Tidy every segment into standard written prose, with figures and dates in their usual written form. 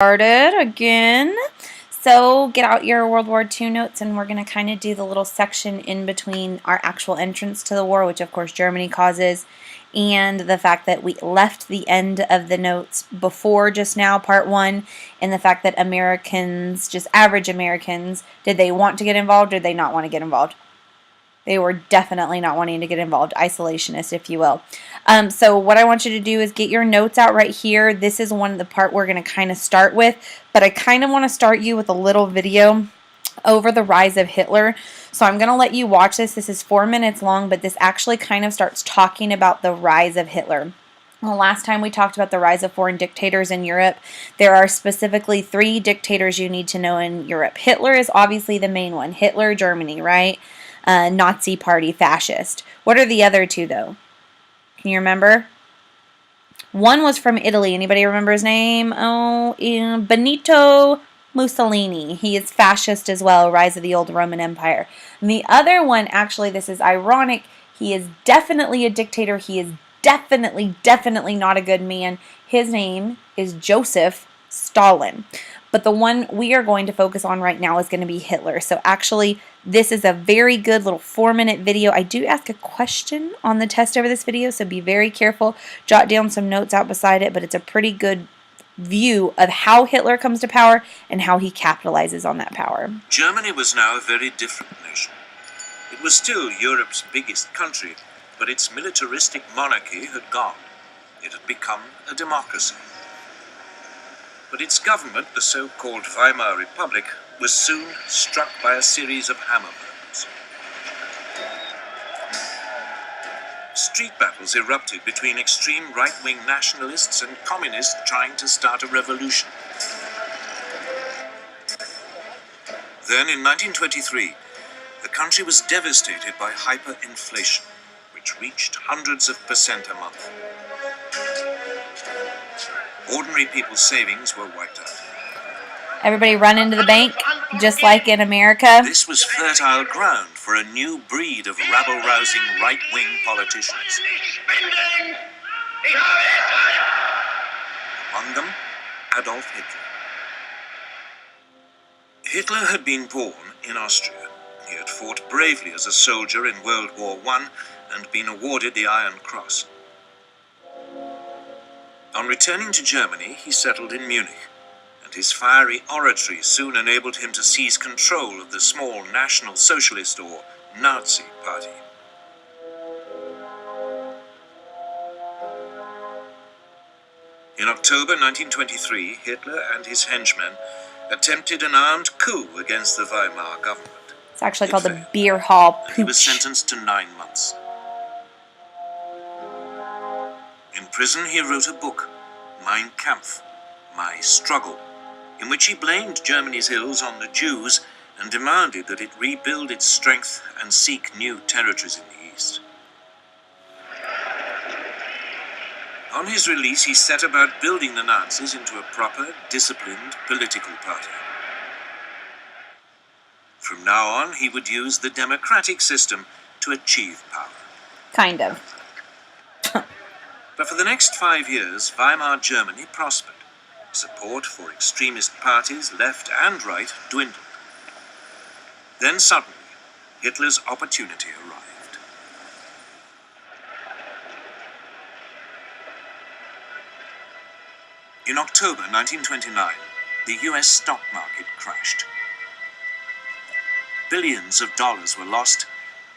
Started again. So get out your World War II notes and we're going to kind of do the little section in between our actual entrance to the war, which of course Germany causes, and the fact that we left the end of the notes before just now, part 1, and the fact that Americans, just average Americans, did they want to get involved or did they not want to get involved? They were definitely not wanting to get involved, isolationists, if you will. So what I want you to do is get your notes out right here. This is one of the part we're going to kind of start with, but I kind of want to start you with a little video over the rise of Hitler. So I'm going to let you watch this. This is 4 minutes long, but this actually kind of starts talking about the rise of Hitler. Well, last time we talked about the rise of foreign dictators in Europe. There are specifically 3 dictators you need to know in Europe. Hitler is obviously the main one. Hitler, Germany, right? Nazi party, fascist. What are the other 2, though? Can you remember? One was from Italy. Anybody remember his name? Oh, Benito Mussolini. He is fascist as well, rise of the old Roman Empire. And the other one, actually, this is ironic. He is definitely a dictator. He is definitely not a good man. His name is Joseph Stalin. But the one we are going to focus on right now is going to be Hitler. So actually, this is a very good little 4-minute video. I do ask a question on the test over this video, so be very careful. Jot down some notes out beside it, but it's a pretty good view of how Hitler comes to power and how he capitalizes on that power. Germany was now a very different nation. It was still Europe's biggest country, but its militaristic monarchy had gone. It had become a democracy. But its government, the so-called Weimar Republic, was soon struck by a series of hammer blows. Street battles erupted between extreme right-wing nationalists and communists trying to start a revolution. Then, in 1923, the country was devastated by hyperinflation, which reached hundreds of % a month. Ordinary people's savings were wiped out. Everybody run into the bank, just like in America. This was fertile ground for a new breed of rabble-rousing right-wing politicians. Among them, Adolf Hitler. Hitler had been born in Austria. He had fought bravely as a soldier in World War I and been awarded the Iron Cross. On returning to Germany, he settled in Munich, and his fiery oratory soon enabled him to seize control of the small National Socialist or Nazi Party. In October 1923, Hitler and his henchmen attempted an armed coup against the Weimar government. It's actually called the Beer Hall Putsch. He was sentenced to 9 months. In prison, he wrote a book, Mein Kampf, My Struggle, in which he blamed Germany's ills on the Jews and demanded that it rebuild its strength and seek new territories in the East. On his release, he set about building the Nazis into a proper, disciplined political party. From now on, he would use the democratic system to achieve power. Kind of. But for the next 5 years, Weimar Germany prospered. Support for extremist parties, left and right, dwindled. Then suddenly, Hitler's opportunity arrived. In October 1929, the US stock market crashed. Billions of dollars were lost,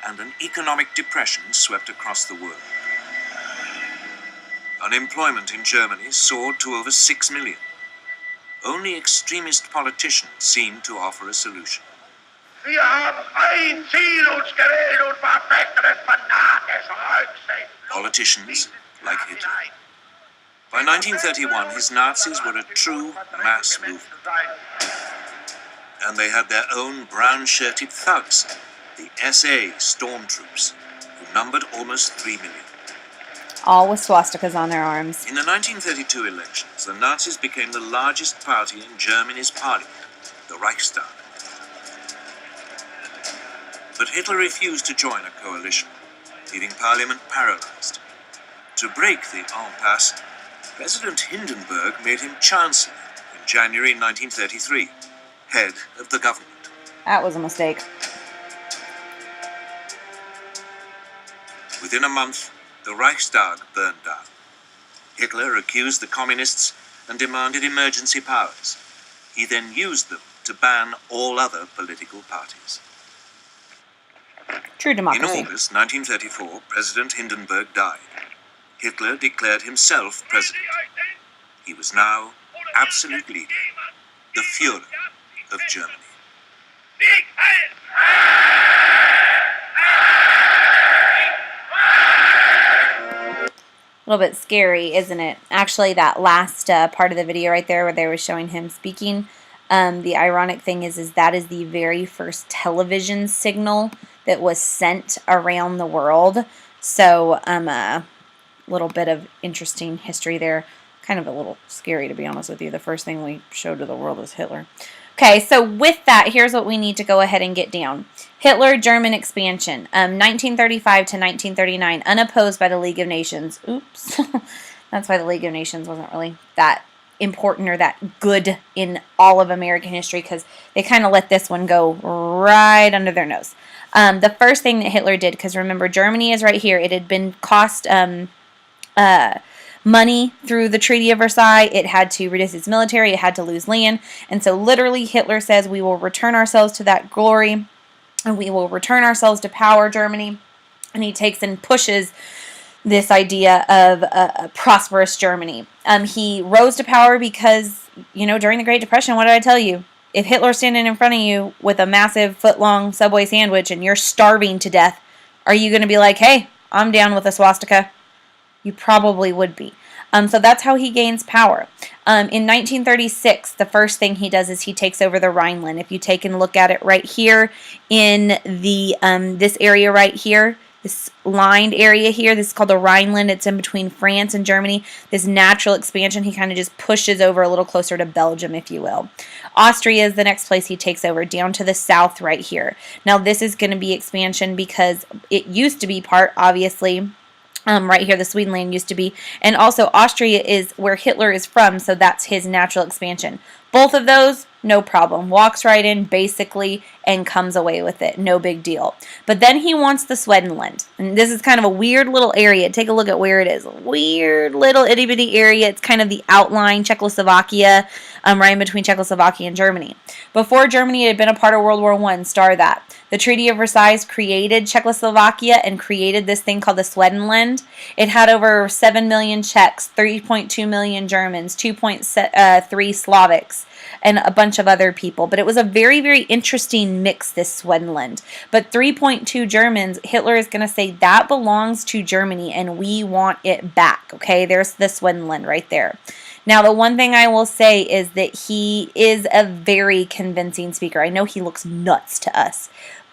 and an economic depression swept across the world. Unemployment in Germany soared to over 6 million. Only extremist politicians seemed to offer a solution. Wir haben ein Ziel uns gewählt und verfechten fanatisches Volksrecht. Politicians like Hitler. By 1931, his Nazis were a true mass movement. And they had their own brown-shirted thugs, the SA stormtroops, who numbered almost 3 million. All with swastikas on their arms. In the 1932 elections, the Nazis became the largest party in Germany's parliament, the Reichstag. But Hitler refused to join a coalition, leaving parliament paralyzed. To break the impasse, President Hindenburg made him chancellor in January 1933, head of the government. That was a mistake. Within a month, the Reichstag burned down. Hitler accused the communists and demanded emergency powers. He then used them to ban all other political parties. True In democracy. August 1934, President Hindenburg died. Hitler declared himself president. He was now absolute leader, the Führer of Germany. A little bit scary, isn't it? Actually, that last part of the video right there where they were showing him speaking, the ironic thing is that is the very first television signal that was sent around the world. So, a little bit of interesting history there. Kind of a little scary, to be honest with you. The first thing we showed to the world was Hitler. Okay, so with that, here's what we need to go ahead and get down. Hitler, German expansion, 1935 to 1939, unopposed by the League of Nations. Oops. That's why the League of Nations wasn't really that important or that good in all of American history, because they kind of let this one go right under their nose. The first thing that Hitler did, because remember, Germany is right here. It had been cost money through the Treaty of Versailles. It had to reduce its military. It had to lose land. And so literally Hitler says, we will return ourselves to that glory and we will return ourselves to power, Germany. And he takes and pushes this idea of a prosperous Germany. He rose to power because, during the Great Depression, what did I tell you? If Hitler's standing in front of you with a massive foot-long Subway sandwich and you're starving to death, are you going to be like, hey, I'm down with a swastika? You probably would be. So that's how he gains power. In 1936, the first thing he does is he takes over the Rhineland. If you take and look at it right here in the this area right here, this lined area here, this is called the Rhineland. It's in between France and Germany. This natural expansion, he kind of just pushes over a little closer to Belgium, if you will. Austria is the next place he takes over, down to the south right here. Now, this is going to be expansion because it used to be part, obviously, right here, the Swedenland used to be. And also, Austria is where Hitler is from, so that's his natural expansion. Both of those, no problem. Walks right in, basically, and comes away with it. No big deal. But then he wants the Swedenland. And this is kind of a weird little area. Take a look at where it is. Weird little itty-bitty area. It's kind of the outline, Czechoslovakia, right in between Czechoslovakia and Germany. Before Germany had been a part of World War I, star that. The Treaty of Versailles created Czechoslovakia and created this thing called the Swedenland. It had over 7 million Czechs, 3.2 million Germans, 2.3 Slavics, and a bunch of other people. But it was a very, very interesting mix, this Swedenland. But 3.2 Germans, Hitler is going to say that belongs to Germany and we want it back. Okay, there's the Swedenland right there. Now, the one thing I will say is that he is a very convincing speaker. I know he looks nuts to us,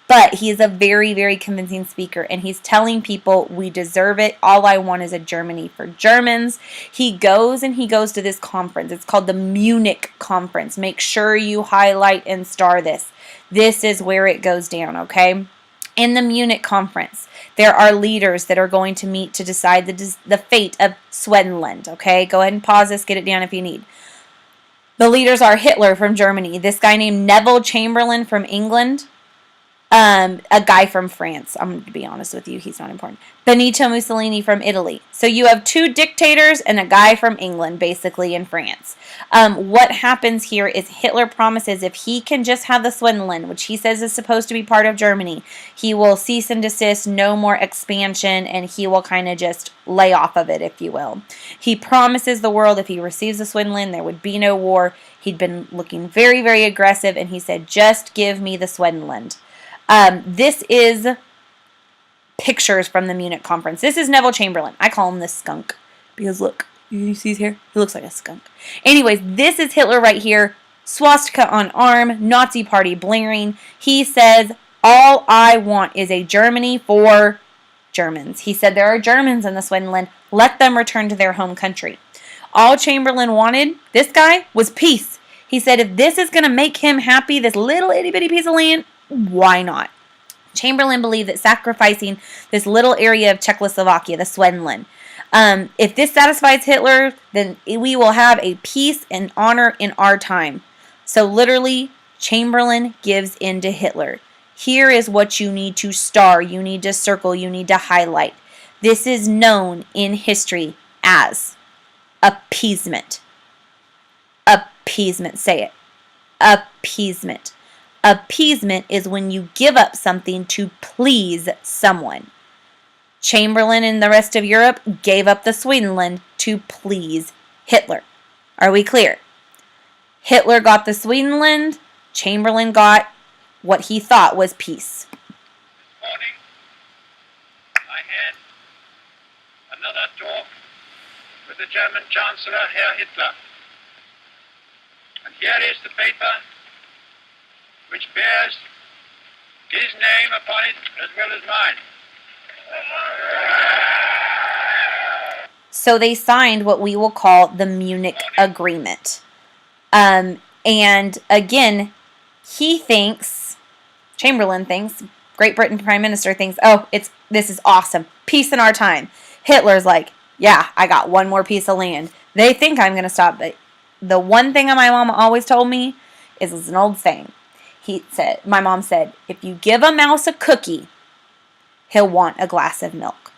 but he is a very, very convincing speaker, and he's telling people, we deserve it. All I want is a Germany for Germans. He goes to this conference. It's called the Munich Conference. Make sure you highlight and star this. This is where it goes down, okay? In the Munich Conference, there are leaders that are going to meet to decide the fate of Swedenland, okay? Go ahead and pause this, get it down if you need. The leaders are Hitler from Germany, this guy named Neville Chamberlain from England, a guy from France. I'm going to be honest with you, he's not important. Benito Mussolini from Italy. So you have two dictators and a guy from England, basically, in France. What happens here is Hitler promises if he can just have the Swedenland, which he says is supposed to be part of Germany, he will cease and desist, no more expansion, and he will kind of just lay off of it, if you will. He promises the world if he receives the Swedenland, there would be no war. He'd been looking very, very aggressive, and he said, just give me the Swedenland. This is pictures from the Munich conference. This is Neville Chamberlain. I call him the skunk because look, you see his hair? He looks like a skunk. Anyways, this is Hitler right here. Swastika on arm, Nazi party blaring. He says, all I want is a Germany for Germans. He said there are Germans in the Swedenland. Let them return to their home country. All Chamberlain wanted, this guy, was peace. He said if this is going to make him happy, this little itty bitty piece of land, why not? Chamberlain believed that sacrificing this little area of Czechoslovakia, the Swedenland, If this satisfies Hitler, then we will have a peace and honor in our time. So literally, Chamberlain gives in to Hitler. Here is what you need to star, you need to circle, you need to highlight. This is known in history as appeasement. Appeasement. Say it. Appeasement. Appeasement is when you give up something to please someone. Chamberlain and the rest of Europe gave up the Swedenland to please Hitler. Are we clear? Hitler got the Swedenland. Chamberlain got what he thought was peace. This morning, I had another talk with the German Chancellor, Herr Hitler. And here is the paper which bears his name upon it as well as mine. So they signed what we will call the Munich Agreement. And again, Chamberlain thinks, Great Britain Prime Minister thinks, oh, this is awesome. Peace in our time. Hitler's like, yeah, I got one more piece of land. They think I'm going to stop, but the one thing my mom always told me is it's an old saying. My mom said, if you give a mouse a cookie, he'll want a glass of milk.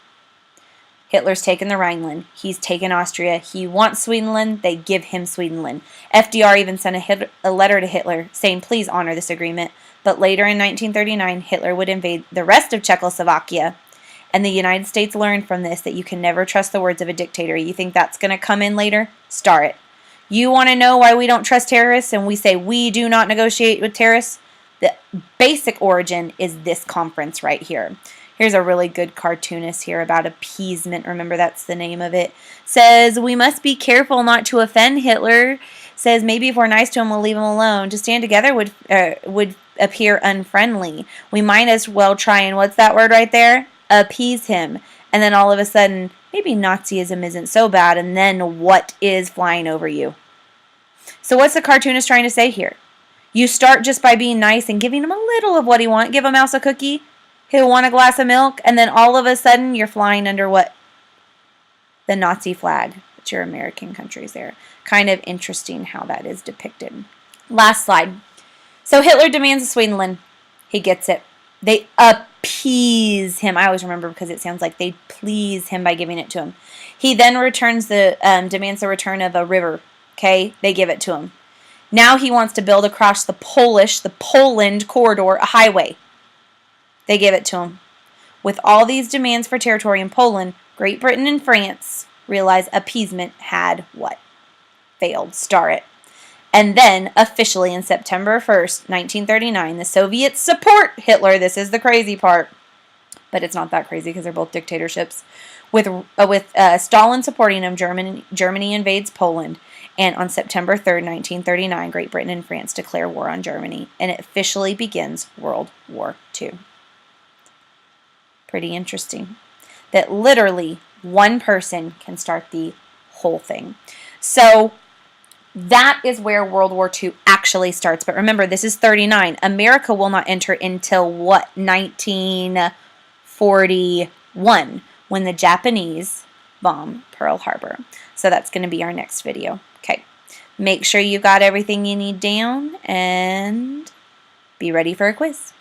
Hitler's taken the Rhineland. He's taken Austria. He wants Swedenland. They give him Swedenland. FDR even sent a letter to Hitler saying, please honor this agreement. But later in 1939, Hitler would invade the rest of Czechoslovakia. And the United States learned from this that you can never trust the words of a dictator. You think that's going to come in later? Star it. You want to know why we don't trust terrorists and we say we do not negotiate with terrorists? The basic origin is this conference right here. Here's a really good cartoonist here about appeasement. Remember, that's the name of it. Says, we must be careful not to offend Hitler. Says, maybe if we're nice to him, we'll leave him alone. To stand together would appear unfriendly. We might as well try and, what's that word right there? Appease him. And then all of a sudden, maybe Nazism isn't so bad. And then what is flying over you? So what's the cartoonist trying to say here? You start just by being nice and giving him a little of what he wants. Give a mouse a cookie. He'll want a glass of milk. And then all of a sudden, you're flying under what? The Nazi flag. It's your American countries there. Kind of interesting how that is depicted. Last slide. So Hitler demands Swedenland. He gets it. They appease him. I always remember because it sounds like they please him by giving it to him. He then demands the return of a river. Okay, they give it to him. Now he wants to build across the Poland corridor, a highway. They give it to him. With all these demands for territory in Poland, Great Britain and France realized appeasement had what? Failed. Star it. And then, officially in September 1st, 1939, the Soviets support Hitler. This is the crazy part. But it's not that crazy because they're both dictatorships. With Stalin supporting him, Germany invades Poland. And on September 3rd, 1939, Great Britain and France declare war on Germany. And it officially begins World War II. Pretty interesting. That literally one person can start the whole thing. So that is where World War II actually starts. But remember, this is 39. America will not enter until what? 1941, when the Japanese bomb Pearl Harbor. So that's going to be our next video. Okay. Make sure you got everything you need down and be ready for a quiz.